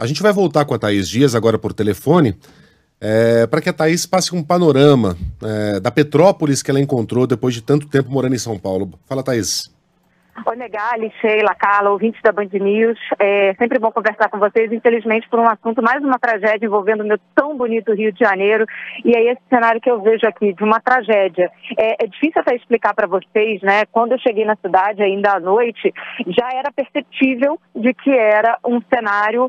A gente vai voltar com a Thaís Dias agora por telefone, para que a Thaís passe um panorama da Petrópolis que ela encontrou depois de tanto tempo morando em São Paulo. Fala, Thaís. Oi, Megali, Sheila, Carla, ouvintes da Band News. É sempre bom conversar com vocês, infelizmente, por um assunto, mais uma tragédia envolvendo o meu tão bonito Rio de Janeiro. E é esse cenário que eu vejo aqui, de uma tragédia. É difícil até explicar para vocês, né? Quando eu cheguei na cidade, ainda à noite, já era perceptível de que era um cenário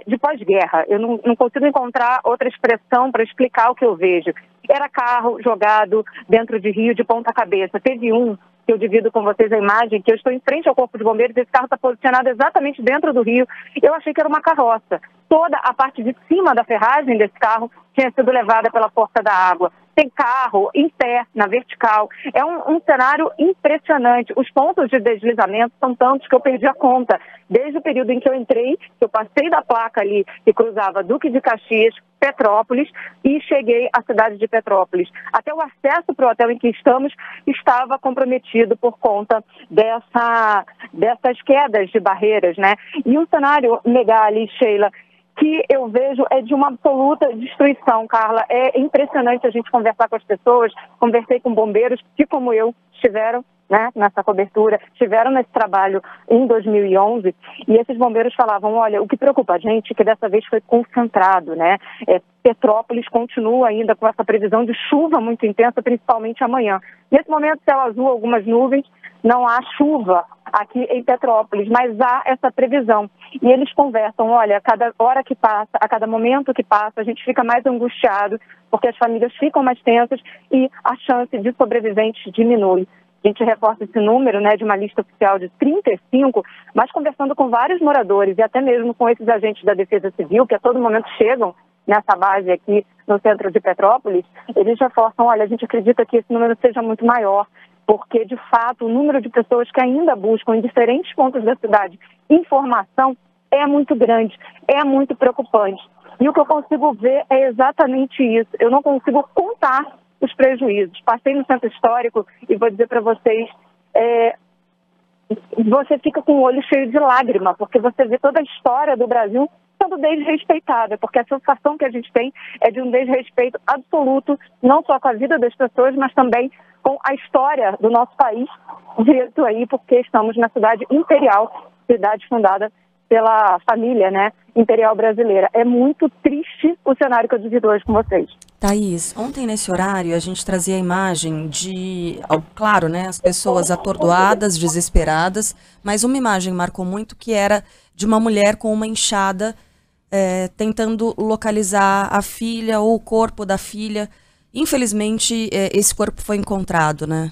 de pós-guerra. Eu não consigo encontrar outra expressão para explicar o que eu vejo. Era carro jogado dentro de Rio de ponta cabeça. Teve um que eu divido com vocês a imagem, que eu estou em frente ao Corpo de Bombeiros, esse carro está posicionado exatamente dentro do rio. Eu achei que era uma carroça. Toda a parte de cima da ferragem desse carro tinha sido levada pela força da água. Tem carro em pé, na vertical. É um cenário impressionante. Os pontos de deslizamento são tantos que eu perdi a conta. Desde o período em que eu entrei, que eu passei da placa ali que cruzava Duque de Caxias, Petrópolis, e cheguei à cidade de Petrópolis. Até o acesso para o hotel em que estamos estava comprometido por conta dessas quedas de barreiras, né? E um cenário, Megali, Sheila, que eu vejo é de uma absoluta destruição, Carla. É impressionante a gente conversar com as pessoas. Conversei com bombeiros que, como eu, estiveram, né, nessa cobertura, estiveram nesse trabalho em 2011, e esses bombeiros falavam, olha, o que preocupa a gente é que dessa vez foi concentrado, né? Petrópolis continua ainda com essa previsão de chuva muito intensa, principalmente amanhã. Nesse momento, céu azul, algumas nuvens, não há chuva aqui em Petrópolis, mas há essa previsão. E eles conversam, olha, a cada hora que passa, a cada momento que passa, a gente fica mais angustiado, porque as famílias ficam mais tensas e a chance de sobreviventes diminui. A gente reforça esse número, né, de uma lista oficial de 35, mas conversando com vários moradores e até mesmo com esses agentes da Defesa Civil, que a todo momento chegam nessa base aqui no centro de Petrópolis, eles reforçam, olha, a gente acredita que esse número seja muito maior, porque, de fato, o número de pessoas que ainda buscam em diferentes pontos da cidade informação é muito grande, é muito preocupante. E o que eu consigo ver é exatamente isso. Eu não consigo contar os prejuízos. Passei no centro histórico e vou dizer para vocês, você fica com o olho cheio de lágrima, porque você vê toda a história do Brasil sendo desrespeitada, porque a sensação que a gente tem é de um desrespeito absoluto, não só com a vida das pessoas, mas também com a história do nosso país, dito aí porque estamos na cidade imperial, cidade fundada pela família, né, imperial brasileira. É muito triste o cenário que eu divido hoje com vocês. Thaís, ontem nesse horário a gente trazia a imagem de, claro, né, as pessoas atordoadas, desesperadas, mas uma imagem marcou muito que era de uma mulher com uma enxada tentando localizar a filha ou o corpo da filha. Infelizmente, esse corpo foi encontrado, né?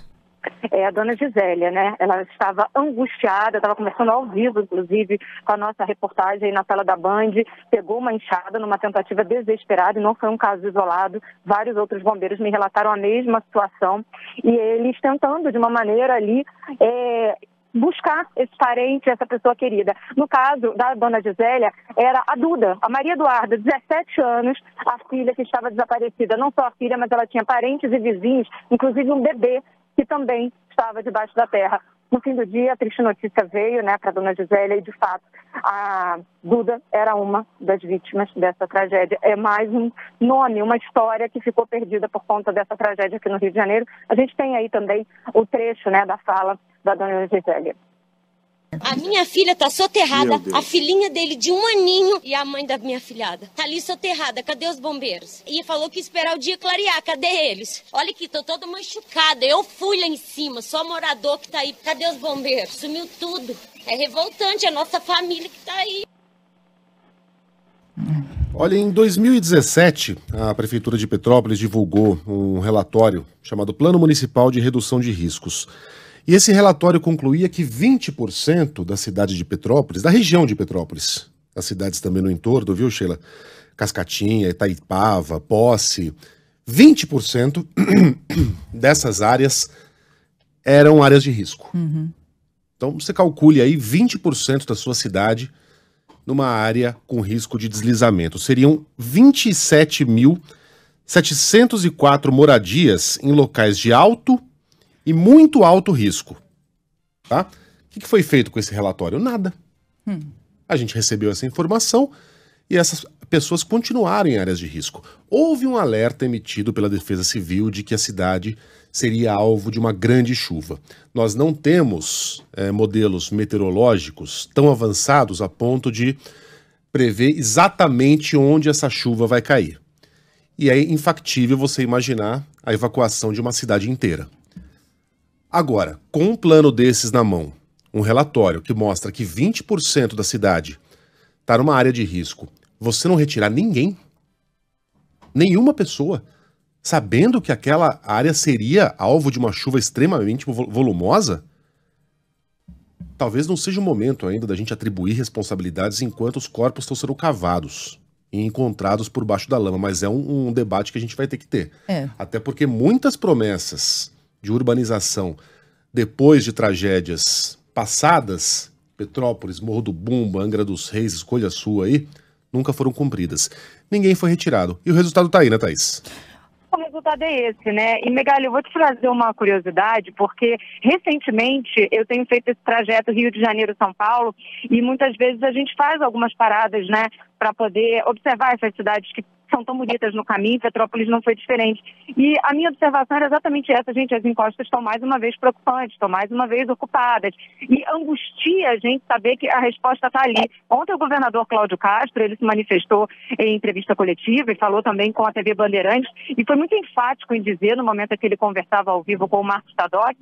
É a dona Gisélia, né? Ela estava angustiada, estava conversando ao vivo, inclusive, com a nossa reportagem na tela da Band, pegou uma enxada numa tentativa desesperada, e não foi um caso isolado, vários outros bombeiros me relataram a mesma situação, e eles tentando, de uma maneira ali, buscar esse parente, essa pessoa querida. No caso da dona Gisélia, era a Duda, a Maria Eduarda, 17 anos, a filha que estava desaparecida. Não só a filha, mas ela tinha parentes e vizinhos, inclusive um bebê que também estava debaixo da terra. No fim do dia, a triste notícia veio, né, para a dona Gisélia, e de fato a Duda era uma das vítimas dessa tragédia. É mais um nome, uma história que ficou perdida por conta dessa tragédia aqui no Rio de Janeiro. A gente tem aí também o trecho, né, da fala da dona Gisélia. A minha filha tá soterrada, a filhinha dele de 1 aninho e a mãe da minha filhada. Tá ali soterrada, cadê os bombeiros? E falou que ia esperar o dia clarear, cadê eles? Olha aqui, tô toda machucada, eu fui lá em cima, só morador que tá aí. Cadê os bombeiros? Sumiu tudo. É revoltante, é a nossa família que tá aí. Olha, em 2017, a Prefeitura de Petrópolis divulgou um relatório chamado Plano Municipal de Redução de Riscos. E esse relatório concluía que 20% da cidade de Petrópolis, da região de Petrópolis, as cidades também no entorno, viu, Sheila? Cascatinha, Itaipava, Posse, 20% dessas áreas eram áreas de risco. Uhum. Então você calcule aí 20% da sua cidade numa área com risco de deslizamento. Seriam 27.704 moradias em locais de alto e muito alto risco. Tá? O que foi feito com esse relatório? Nada. A gente recebeu essa informação e essas pessoas continuaram em áreas de risco. Houve um alerta emitido pela Defesa Civil de que a cidade seria alvo de uma grande chuva. Nós não temos modelos meteorológicos tão avançados a ponto de prever exatamente onde essa chuva vai cair. E é infactível você imaginar a evacuação de uma cidade inteira. Agora, com um plano desses na mão, um relatório que mostra que 20% da cidade está numa área de risco, você não retirar ninguém, nenhuma pessoa, sabendo que aquela área seria alvo de uma chuva extremamente volumosa, talvez não seja o momento ainda da gente atribuir responsabilidades enquanto os corpos estão sendo cavados e encontrados por baixo da lama, mas é um debate que a gente vai ter que ter. Até porque muitas promessas de urbanização depois de tragédias passadas, Petrópolis, Morro do Bumba, Angra dos Reis, escolha sua aí, nunca foram cumpridas. Ninguém foi retirado. E o resultado tá aí, né, Thaís? O resultado é esse, né? E, Megali, eu vou te trazer uma curiosidade, porque recentemente eu tenho feito esse trajeto Rio de Janeiro-São Paulo e muitas vezes a gente faz algumas paradas, né, para poder observar essas cidades que são tão bonitas no caminho. Petrópolis não foi diferente. E a minha observação era exatamente essa, gente, as encostas estão mais uma vez preocupantes, estão mais uma vez ocupadas. E angustia a gente saber que a resposta está ali. Ontem o governador Cláudio Castro, ele se manifestou em entrevista coletiva e falou também com a TV Bandeirantes, e foi muito enfático em dizer, no momento em que ele conversava ao vivo com o Marcos Taddock,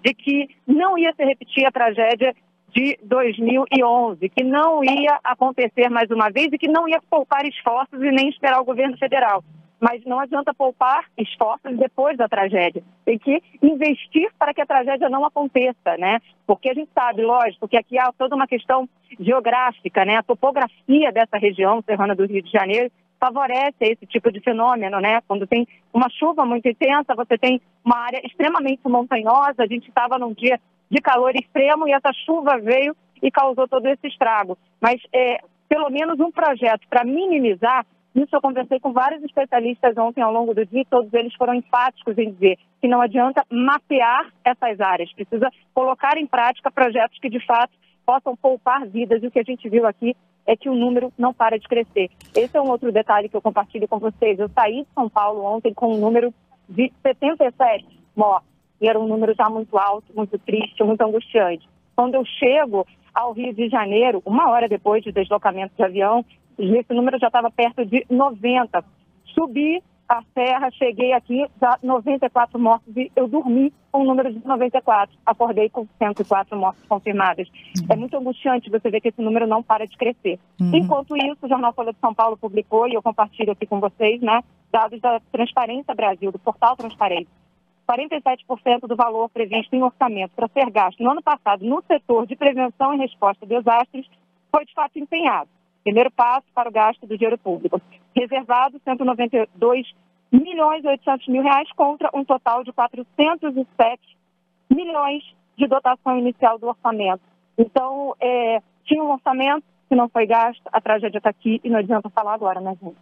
de que não ia se repetir a tragédia de 2011, que não ia acontecer mais uma vez e que não ia poupar esforços e nem esperar o governo federal. Mas não adianta poupar esforços depois da tragédia. Tem que investir para que a tragédia não aconteça, né? Porque a gente sabe, lógico, que aqui há toda uma questão geográfica, né? A topografia dessa região serrana do Rio de Janeiro favorece esse tipo de fenômeno, né? Quando tem uma chuva muito intensa, você tem uma área extremamente montanhosa. A gente estava num dia de calor extremo e essa chuva veio e causou todo esse estrago. Mas pelo menos um projeto para minimizar, isso eu conversei com vários especialistas ontem ao longo do dia, e todos eles foram enfáticos em dizer que não adianta mapear essas áreas, precisa colocar em prática projetos que de fato possam poupar vidas, e o que a gente viu aqui é que o número não para de crescer. Esse é um outro detalhe que eu compartilho com vocês. Eu saí de São Paulo ontem com um número de 77 mortos. E era um número já muito alto, muito triste, muito angustiante. Quando eu chego ao Rio de Janeiro, uma hora depois do deslocamento de avião, esse número já estava perto de 90. Subi a serra, cheguei aqui, já 94 mortos, e eu dormi com o número de 94. Acordei com 104 mortes confirmadas. É muito angustiante você ver que esse número não para de crescer. Enquanto isso, o Jornal Folha de São Paulo publicou, e eu compartilho aqui com vocês, né, dados da Transparência Brasil, do portal Transparência. 47% do valor previsto em orçamento para ser gasto no ano passado no setor de prevenção e resposta a desastres foi de fato empenhado. Primeiro passo para o gasto do dinheiro público. Reservado 192 milhões e 800 mil reais contra um total de 407 milhões de dotação inicial do orçamento. Então, tinha um orçamento que não foi gasto, a tragédia está aqui e não adianta falar agora, né, gente?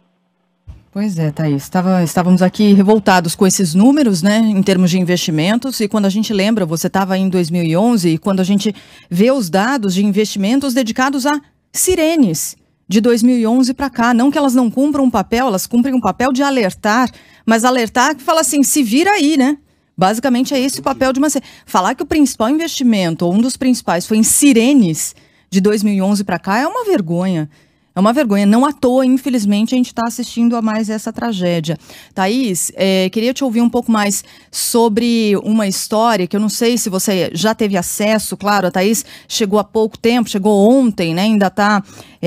Pois é, Thaís, estávamos aqui revoltados com esses números, né, em termos de investimentos, e quando a gente lembra, você estava em 2011, e quando a gente vê os dados de investimentos dedicados a sirenes, de 2011 para cá, não que elas não cumpram um papel, elas cumprem um papel de alertar, mas alertar que fala assim, se vira aí, né? Basicamente é esse o papel de uma... Falar que o principal investimento, ou um dos principais, foi em sirenes de 2011 para cá, é uma vergonha. É uma vergonha. Não à toa, infelizmente, a gente está assistindo a mais essa tragédia. Thaís, queria te ouvir um pouco mais sobre uma história que eu não sei se você já teve acesso. Claro, a Thaís chegou há pouco tempo, chegou ontem, né? Ainda está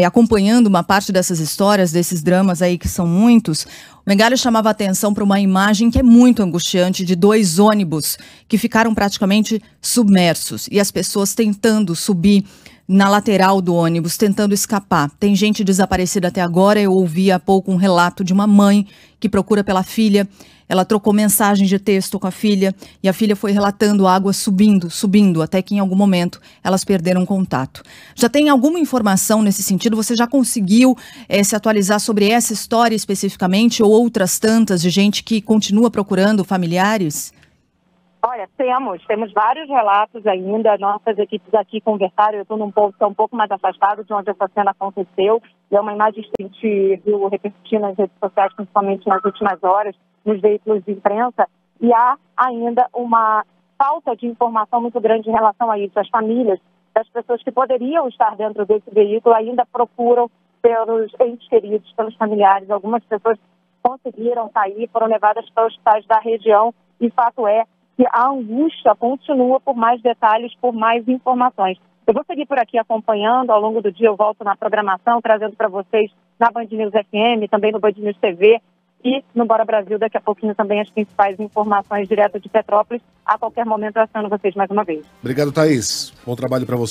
acompanhando uma parte dessas histórias, desses dramas aí que são muitos. O Megali chamava a atenção para uma imagem que é muito angustiante de 2 ônibus que ficaram praticamente submersos e as pessoas tentando subir na lateral do ônibus, tentando escapar. Tem gente desaparecida até agora. Eu ouvi há pouco um relato de uma mãe que procura pela filha. Ela trocou mensagem de texto com a filha e a filha foi relatando a água subindo, até que em algum momento elas perderam contato. Já tem alguma informação nesse sentido? Você já conseguiu se atualizar sobre essa história especificamente ou outras tantas de gente que continua procurando familiares? Olha, temos vários relatos ainda, nossas equipes aqui conversaram, eu estou num ponto que é um pouco mais afastado de onde essa cena aconteceu, e é uma imagem que a gente viu repercutir nas redes sociais, principalmente nas últimas horas, nos veículos de imprensa, e há ainda uma falta de informação muito grande em relação a isso. As famílias das pessoas que poderiam estar dentro desse veículo ainda procuram pelos entes queridos, pelos familiares. Algumas pessoas conseguiram sair, foram levadas para hospitais da região, e fato é que a angústia continua por mais detalhes, por mais informações. Eu vou seguir por aqui acompanhando, ao longo do dia eu volto na programação, trazendo para vocês na Band News FM, também no Band News TV e no Bora Brasil, daqui a pouquinho também as principais informações direto de Petrópolis. A qualquer momento eu aciono vocês mais uma vez. Obrigado, Thaís. Bom trabalho para você.